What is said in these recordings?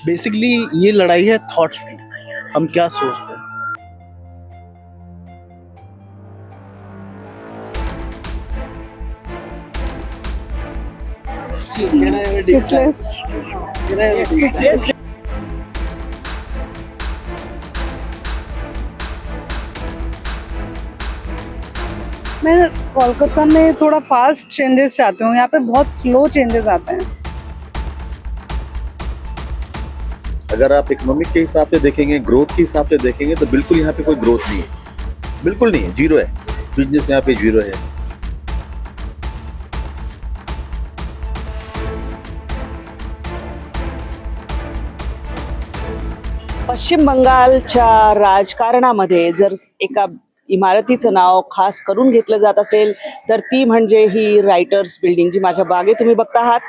Basically ये लड़ाई है थॉट्स की, हम क्या सोचते हैं। स्पीचलेस। मैं कोलकाता में थोड़ा फास्ट चेंजेस चाहती हूँ, यहाँ पे बहुत स्लो चेंजेस आते हैं। अगर आप इकोनॉमिक के हिसाब से देखेंगे, ग्रोथ के हिसाब से देखेंगे, तो बिल्कुल यहाँ पे कोई ग्रोथ नहीं है, बिल्कुल नहीं है, जीरो है। बिजनेस यहाँ पे जीरो है। पश्चिम बंगालच्या राजकारणामध्ये जर एका इमारतीचं नाव खास करून घेतलं जात असेल तर ती म्हणजे ही रायटर्स बिल्डिंग, जी माझ्या मागे तुम्ही बघता आहात.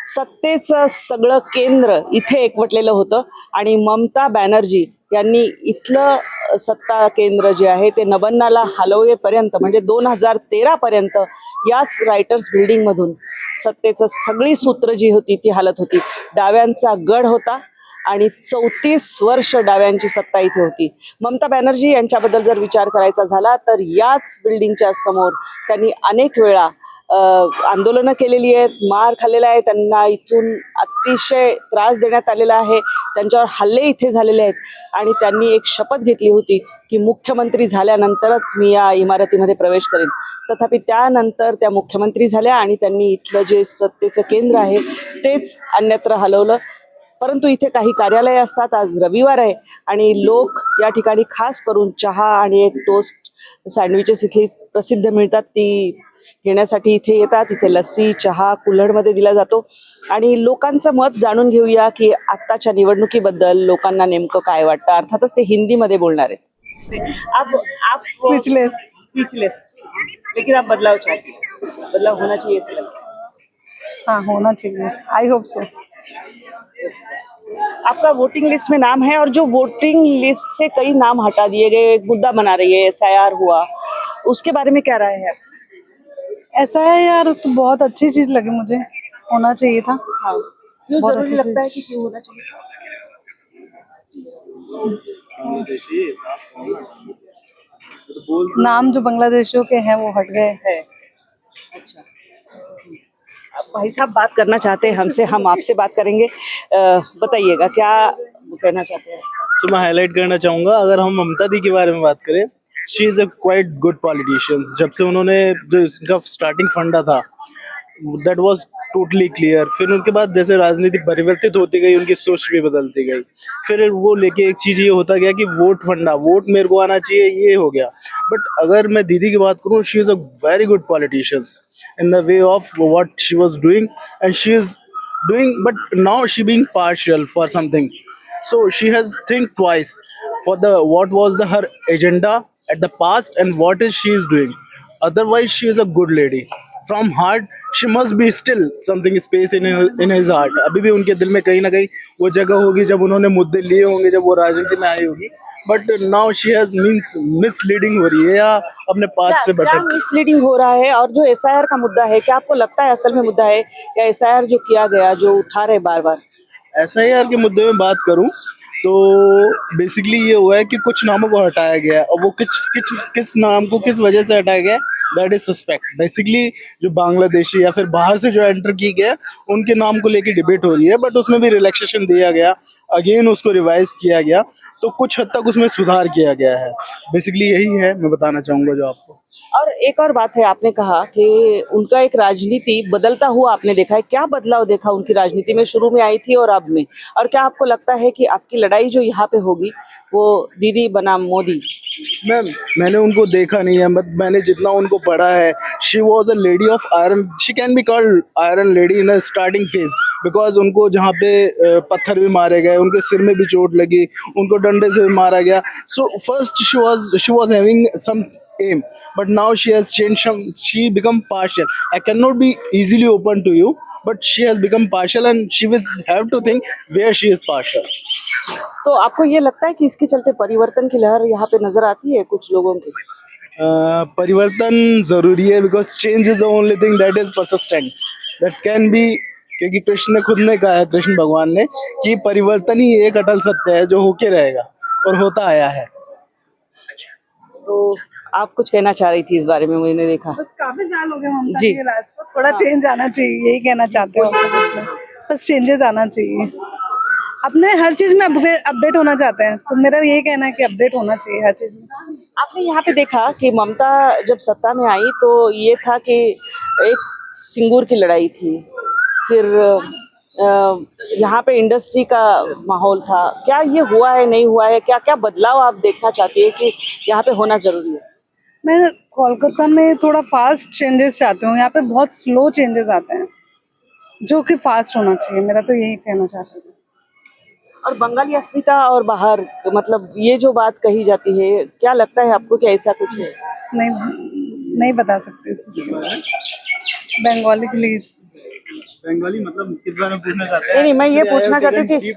सत्तेचं सगळं केंद्र इथे एकवटलेलं होतं आणि ममता बॅनर्जी यांनी इथलं सत्ता केंद्र जे आहे ते 99ला हलवेपर्यंत, म्हणजे 2013 पर्यंत याच रायटर्स बिल्डिंगमधून सत्तेचं सगळी सूत्र जी होती ती हालत होती. डाव्यांचा गड होता आणि 34 वर्ष डाव्यांची सत्ता इथे होती. ममता बॅनर्जी यांच्याबद्दल जर विचार करायचा झाला तर याच बिल्डिंगच्या समोर त्यांनी अनेक वेळा आंदोलनं केलेली आहेत, मार खाल्लेला आहे, त्यांना इथून अतिशय त्रास देण्यात आलेला आहे, त्यांच्यावर हल्ले इथे झालेले आहेत आणि त्यांनी एक शपथ घेतली होती की मुख्यमंत्री झाल्यानंतरच मी या इमारतीमध्ये प्रवेश करेन. तथापि त्यानंतर त्या मुख्यमंत्री झाल्या आणि त्यांनी इथलं जे सत्तेचं केंद्र आहे तेच अन्यत्र हलवलं. परंतु इथे काही कार्यालय असतात. आज रविवार आहे आणि लोक या ठिकाणी खास करून चहा आणि एक टोस्ट सँडविचेस इथली प्रसिद्ध मिळतात ती घेण्यासाठी इथे येतात. इथे लस्सी चहा कुल्हडमध्ये दिला जातो आणि लोकांचं मत जाणून घेऊया की आत्ताच्या निवडणुकीबद्दल लोकांना नेमकं काय वाटतं. अर्थातच ते हिंदीमध्ये बोलणार आहेत. आप स्पीचलेस लेकिन आप बदलाव चाहते हैं, बदलाव होना चाहिए इसमें. हाँ, होना चाहिए, आई होप सो। आपका वोटिंग लिस्ट में नाम है और जो वोटिंग लिस्ट से कई नाम हटा दिए गए, एक मुद्दा बना रही है, एसआईआर हुआ, उसके बारे में क्या राय है? ऐसा है यार, तो बहुत अच्छी चीज लगी मुझे, होना चाहिए था। हाँ, क्यों बहुत जरूरी अच्छी लगता है चीज। कि क्यों होना चाहिए? नाम जो बांग्लादेशियों के हैं वो हट गए। है अच्छा, अब भाई साहब बात करना चाहते हैं हमसे, हम आपसे बात करेंगे. बताइएगा क्या कहना चाहते हैं. सो मैं हाईलाइट करना चाहूँगा, अगर हम ममता दी के बारे में बात करें, she is a quite good politician. जब से उन्होंने जो इसका स्टार्टिंग फंडा था दैट वाज टोटली क्लियर. फिर उनके बाद जैसे राजनीति परिवर्तित होती गई, उनकी सोच भी बदलती गई. फिर वो लेके एक चीज़ ये होता गया कि वोट फंडा, वोट मेरे को आना चाहिए, ये हो गया. बट अगर मैं दीदी की बात करूँ, she is a very good politician in the way of what she was doing, and she is doing, but now she being partial for something, so she has think twice for the what was the her agenda at the past and what is she is doing. Otherwise she is a good lady from heart. She must be still something space in his heart. अभी भी उनके दिल में कहीं ना कहीं वो जगह होगी जब उन्होंने मुद्दे लिए होंगे, जब वो राजनीति में आई होगी. But now she has means misleading हो रही है या अपने पाथ से क्या भटक. मिसलीडिंग हो रहा है? और जो एसआईआर का मुद्दा है, क्या आपको लगता है असल में मुद्दा है या एसआईआर जो किया गया, जो उठा रहे बार बार? एसआईआर के मुद्दे में बात करूं तो बेसिकली ये हुआ है कि कुछ नामों को हटाया गया है, और वो किस नाम को किस वजह से हटाया गया है, दैट इज सस्पेक्ट. बेसिकली जो बांग्लादेशी या फिर बाहर से जो एंटर की गया उनके नाम को लेके डिबेट हो रही है, बट उसमें भी रिलैक्सेशन दिया गया, अगेन उसको रिवाइज किया गया, तो कुछ हद तक उसमें सुधार किया गया है. बेसिकली यही है मैं बताना चाहूँगा जो आपको. और एक और बात है, आपने कहा कि उनका एक राजनीति बदलता हुआ आपने देखा है. क्या बदलाव देखा उनकी राजनीति में, शुरू में आई थी और अब में? और क्या आपको लगता है कि आपकी लड़ाई जो यहाँ पे होगी वो दीदी बनाम मोदी? मैंने उनको देखा नहीं है, बट मैंने जितना उनको पढ़ा है, she was a lady of iron. She can be called iron lady in the starting phase, because उनको जहाँ पे पत्थर भी मारे गए, उनके सिर में भी चोट लगी, उनको डंडे से भी मारा गया. So first she was having some aim, but now she has changed she become partial. I cannot be easily open to you, but she has become partial and she will have to think where she is partial. तो आपको ये लगता है कि इसके चलते परिवर्तन की लहर यहाँ पे नजर आती है कुछ लोगों की? परिवर्तन जरूरी है, because change is the only thing that is persistent, that can be क्योंकि कृष्ण ने खुद ने कहा है, कृष्ण भगवान ने, कि परिवर्तन ही एक अटल सत्य है जो होके रहेगा और होता आया है। तो आप कुछ कहना चाह रही थी इस बारे में, मैंने देखा। बस काफी साल हो गए ममता जी। जी के राज को, थोड़ा चेंज आना चाहिए, यही कहना चाहते हो आप कुछ नहीं? बस चेंजेस आना चाहिए, अपने हर चीज में अपडेट होना चाहते हैं, तो मेरा यही कहना है कि अपडेट होना चाहिए हर चीज में। आपने यहाँ पे देखा कि ममता जब सत्ता में आई तो ये था कि एक सिंगूर की लड़ाई थी, फिर यहाँ पे इंडस्ट्री का माहौल था। क्या ये हुआ है, नहीं हुआ है? क्या क्या बदलाव आप देखना चाहती है कि यहाँ पे होना जरूरी है? मैं कोलकाता में थोड़ा फास्ट चेंजेस चाहती हूँ, यहाँ पे बहुत स्लो चेंजेस आते हैं, जो कि फास्ट होना चाहिए, मेरा तो यही कहना चाहती हूँ। और बंगाली अस्मिता और बाहर, मतलब ये जो बात कही जाती है, क्या लगता है आपको कि ऐसा कुछ है? नहीं बता सकते इस चीज़ के बारे में। बंगाली के लिए बंगाली मतलब किस बारे में पूछना चाहते नहीं, मैं ये पूछना चाहती हूँ कि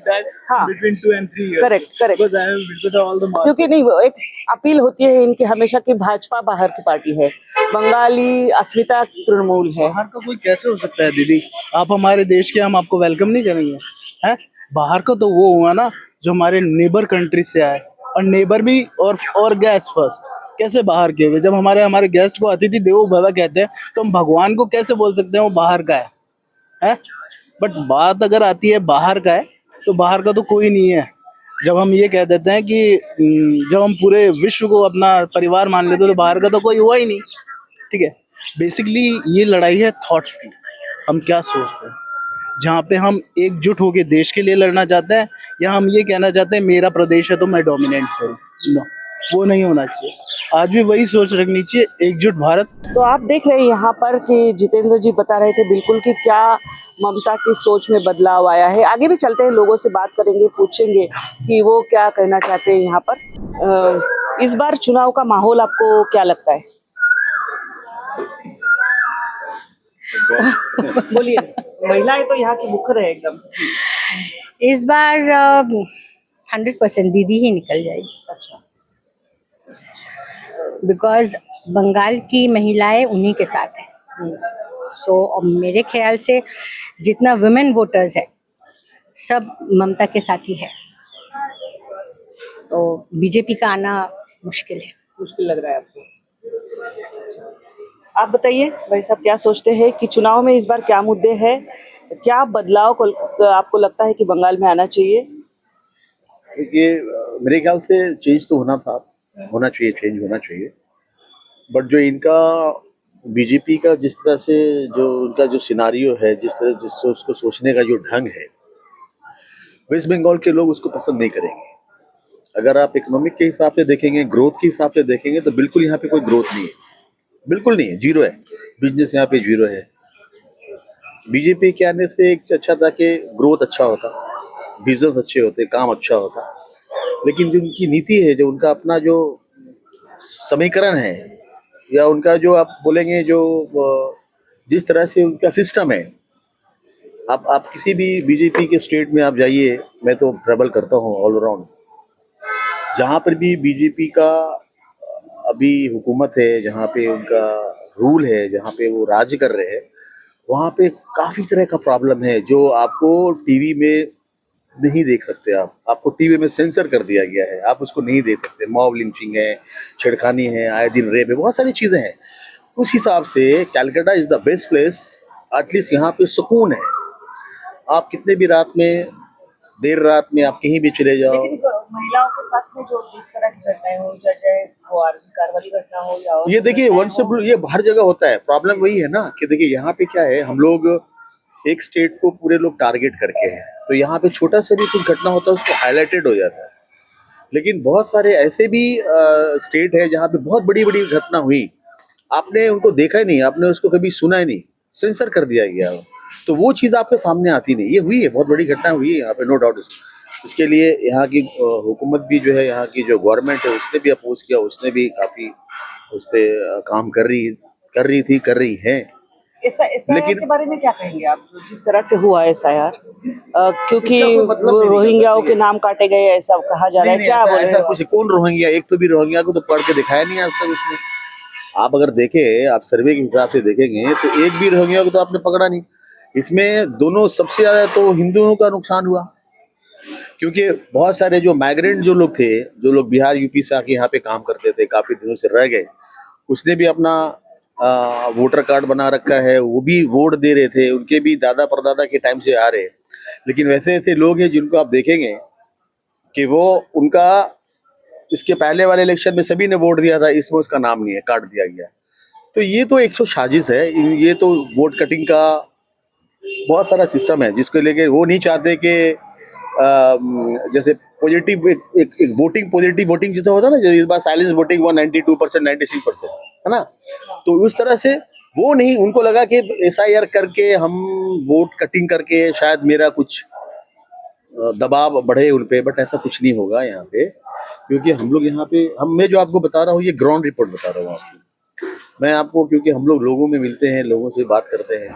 हाँ, between 2 and 3 years correct because I have visited all the markets. क्योंकि नहीं, वो एक अपील होती है इनकी हमेशा कि भाजपा बाहर की पार्टी है, बंगाली अस्मिता तृणमूल है। बाहर का कोई कैसे हो सकता है दीदी? आप हमारे देश के, हम आपको वेलकम नहीं करेंगे? हैं? बाहर का तो वो हुआ ना जो हमारे नेबर कंट्री से आए, और नेबर भी और गैस फर्स्ट। कैसे बाहर के हुए? जब हमारे गेस्ट को अतिथि देवो भव कहते हैं, तो हम भगवान को कैसे बोल सकते हैं वो बाहर का है? बट बात अगर आती है बाहर का है, तो बाहर का तो कोई नहीं है। जब हम ये कह देते हैं कि जब हम पूरे विश्व को अपना परिवार मान लेते हैं, तो बाहर का तो कोई हुआ ही नहीं। ठीक है, बेसिकली ये लड़ाई है थॉट्स की, हम क्या सोचते हैं। जहाँ पे हम एकजुट होकर देश के लिए लड़ना चाहते हैं, या हम ये कहना चाहते हैं मेरा प्रदेश है तो मैं डोमिनेट करूँ, नो, वो नहीं होना चाहिए। आज भी वही सोच रखनी चाहिए, एकजुट भारत। तो आप देख रहे हैं यहाँ पर कि जितेंद्र जी बता रहे थे बिल्कुल कि क्या ममता की सोच में बदलाव आया है। आगे भी चलते हैं, लोगों से बात करेंगे, पूछेंगे कि वो क्या कहना चाहते हैं यहाँ पर। इस बार चुनाव का माहौल आपको क्या लगता है? बोलिए, महिलाएं तो यहाँ की मुखर है एकदम। इस बार 100% दीदी ही निकल जाएगी। अच्छा, बिकॉज बंगाल की महिलाएं उन्हीं के साथ हैं। सो मेरे ख्याल से जितना वुमेन वोटर्स है सब ममता के साथ ही है, तो बीजेपी का आना मुश्किल है। मुश्किल लग रहा है आपको? आप बताइए भाई साहब, क्या सोचते हैं कि चुनाव में इस बार क्या मुद्दे हैं, क्या बदलाव को आपको लगता है कि बंगाल में आना चाहिए? देखिए, मेरे ख्याल से चेंज तो होना चाहिए, चेंज होना चाहिए। बट जो इनका बीजेपी का जिस तरह से जो उनका जो सिनारियो है, जिससे उसको सोचने का जो ढंग है, वेस्ट बंगाल के लोग उसको पसंद नहीं करेंगे। अगर आप इकोनॉमिक के हिसाब से देखेंगे, ग्रोथ के हिसाब से देखेंगे, तो बिल्कुल यहाँ पे कोई ग्रोथ नहीं है, बिल्कुल नहीं है, जीरो है। बिजनेस यहाँ पे जीरो है। बीजेपी के आने से एक अच्छा था कि ग्रोथ अच्छा होता, बिजनेस अच्छे होते, काम अच्छा होता। लेकिन जो उनकी नीति है, जो उनका अपना जो समीकरण है, या उनका जो आप बोलेंगे जो जिस तरह से उनका सिस्टम है, आप किसी भी बीजेपी के स्टेट में आप जाइए, मैं तो ट्रैवल करता हूँ ऑल अराउंड, जहाँ पर भी बीजेपी का अभी हुकूमत है, जहाँ पे उनका रूल है, जहाँ पे वो राज कर रहे हैं, वहाँ पे काफ़ी तरह का प्रॉब्लम है जो आपको टीवी में नहीं देख सकते। आपको टीवी में सेंसर कर दिया गया है, आप उसको नहीं देख सकते। मॉब लिंचिंग है, छेड़खानी है, आए दिन रेप है, बहुत सारी चीज़ें हैं। उस हिसाब से Calcutta is the best place. At least यहाँ पे सुकून है। आप कितने भी रात में, देर रात में आप कहीं भी चले जाओ। लेकिन महिलाओं के साथ में जो जिस तरह की घटनाएं हो, चाहे वो कार वाली घटना हो या ये देखिए, ये हर जगह होता है। प्रॉब्लम वही है ना कि देखिए यहाँ पे क्या है, हम लोग एक स्टेट को पूरे लोग टारगेट करके हैं, तो यहाँ पे छोटा सा भी कुछ घटना होता है उसको हाईलाइटेड हो जाता है। लेकिन बहुत सारे ऐसे भी स्टेट है जहाँ पे बहुत बड़ी बड़ी घटना हुई, आपने उनको देखा ही नहीं, आपने उसको कभी सुना ही नहीं, सेंसर कर दिया गया। तो वो चीज़ आपके सामने आती नहीं। ये हुई है, बहुत बड़ी घटना हुई है यहाँ पे, नो डाउट। इसके लिए यहाँ की हुकूमत भी जो है, यहाँ की जो गवर्नमेंट है, उसने भी अपोज किया, उसने भी काफ़ी उस पर काम कर रही है। लेकिन के बारे में क्या कहेंगे आप, जिस तरह से हुआ SIR, क्योंकि रोहिंग्याओं के नाम काटे गए ऐसा कहा जा रहा है, क्या बोले? ऐसा कुछ कौन रोहिंग्या? एक तो भी रोहिंग्या को तो पढ़ के दिखाया नहीं आज तक उसने। आप अगर देखें, आप सर्वे के हिसाब से देखेंगे तो एक भी रोहिंग्या को तो आपने पकड़ा नहीं। इसमें दोनों सबसे ज्यादा तो हिंदुओं का नुकसान हुआ, क्योंकि बहुत सारे जो माइग्रेंट जो लोग थे, जो लोग बिहार यूपी से आके यहाँ पे काम करते थे, काफी दिनों से रह गए, उसने भी अपना वोटर कार्ड बना रखा है, वो भी वोट दे रहे थे, उनके भी दादा परदादा के टाइम से आ रहे। लेकिन वैसे ऐसे लोग हैं जिनको आप देखेंगे कि वो उनका इसके पहले वाले इलेक्शन में सभी ने वोट दिया था, इसमें उसका नाम नहीं है, काट दिया गया। तो ये तो 100 साजिश है, ये तो वोट कटिंग का बहुत सारा सिस्टम है, जिसको लेके वो नहीं चाहते कि जैसे पॉजिटिव एक वोटिंग, पॉजिटिव वोटिंग जैसा होता है ना, जैसे इस बार साइलेंस वोटिंग 192%, 96%, है ना। तो उस तरह से वो नहीं, उनको लगा कि SIR करके हम वोट कटिंग करके शायद मेरा कुछ दबाव बढ़े उन पे, बट ऐसा कुछ नहीं होगा यहाँ पे, क्योंकि हम लोग यहाँ पे, मैं जो आपको बता रहा हूँ ये ग्राउंड रिपोर्ट बता रहा हूँ आपको मैं आपको, क्योंकि हम लोग लोगों में मिलते हैं, लोगों से बात करते हैं,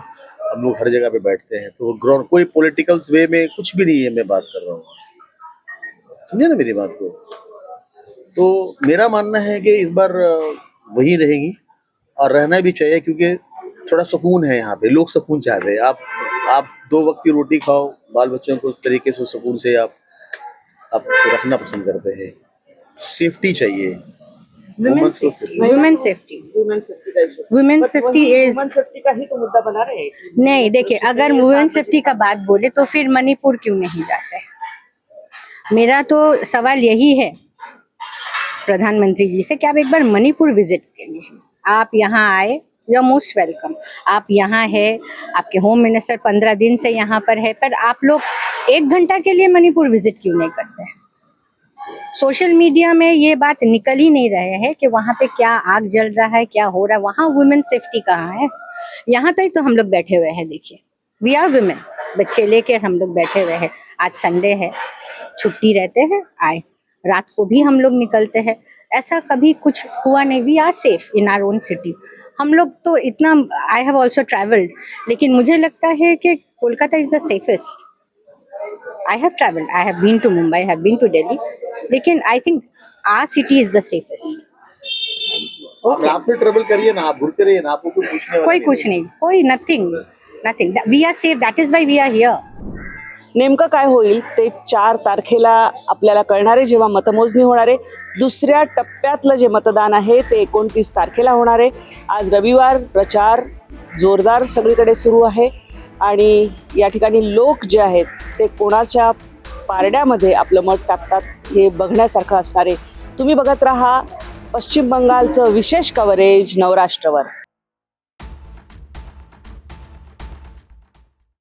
हम लोग हर जगह पे बैठते हैं, तो ग्राउंड, कोई पॉलिटिकल वे में कुछ भी नहीं है, मैं बात कर रहा हूँ आपसे, समझे ना मेरी बात को। तो मेरा मानना है कि इस बार वही रहेगी, और रहना भी चाहिए, क्योंकि थोड़ा सुकून है यहाँ पे, लोग सुकून चाहते हैं। आप 2 वक्त की रोटी खाओ, बाल बच्चों को इस तरीके से सुकून से आप रखना पसंद करते हैं। सेफ्टी चाहिए, women safety, women safety, women safety is, women safety का ही तो मुद्दा बना रहे हैं। नहीं देखिए, अगर वुमेन सेफ्टी का बात बोले तो फिर मणिपुर क्यों नहीं जाते? मेरा तो सवाल यही है प्रधानमंत्री जी से कि आप एक बार मणिपुर विजिट कीजिए। आप यहाँ आए, यू आर मोस्ट वेलकम। आप यहाँ है, आपके होम मिनिस्टर 15 दिन से यहाँ पर है, पर आप लोग 1 घंटा के लिए मणिपुर विजिट क्यों नहीं करते? सोशल मीडिया में ये बात निकल ही नहीं रहे हैं कि वहाँ पे क्या आग जल रहा है, क्या हो रहा है, वहाँ वुमेन सेफ्टी कहाँ है? यहाँ तक तो हम लोग बैठे हुए हैं, देखिए, वी आर वुमेन, बच्चे लेकर हम लोग बैठे हुए हैं। आज संडे है, छुट्टी रहते हैं, आए, रात को भी हम लोग निकलते हैं, ऐसा कभी कुछ हुआ नहीं। We are safe in our own city. हम लोग तो इतना, आई हैव ऑल्सो ट्रैवल्ड, लेकिन मुझे लगता है कि Kolkata is the safest. I have traveled. I have been to Mumbai. I have been to Delhi. लेकिन I think our city is the safest. आप रात में ट्रेवल करिए ना, आप घूमते रहिए ना, आपको कोई पूछने वाला कोई कुछ नहीं, कोई nothing. We are safe. That is why we are here. नेमकं काय होईल ते 4 तारखेला आपल्याला कळणार आहे, जेव्हा मतमोजणी होणार आहे। दुसऱ्या टप्प्यातलं जे मतदान आहे ते 29 तारखेला होणार आहे। आज रविवार, प्रचार जोरदार सगळीकडे सुरू आहे आणि या ठिकाणी लोक जे आहेत ते कोणाच्या पारड्यामध्ये आपलं मत टाकतात हे बघण्यासारखं असणार आहे। तुम्ही बघत राहा पश्चिम बंगालचं विशेष कव्हरेज नवराष्ट्रवर।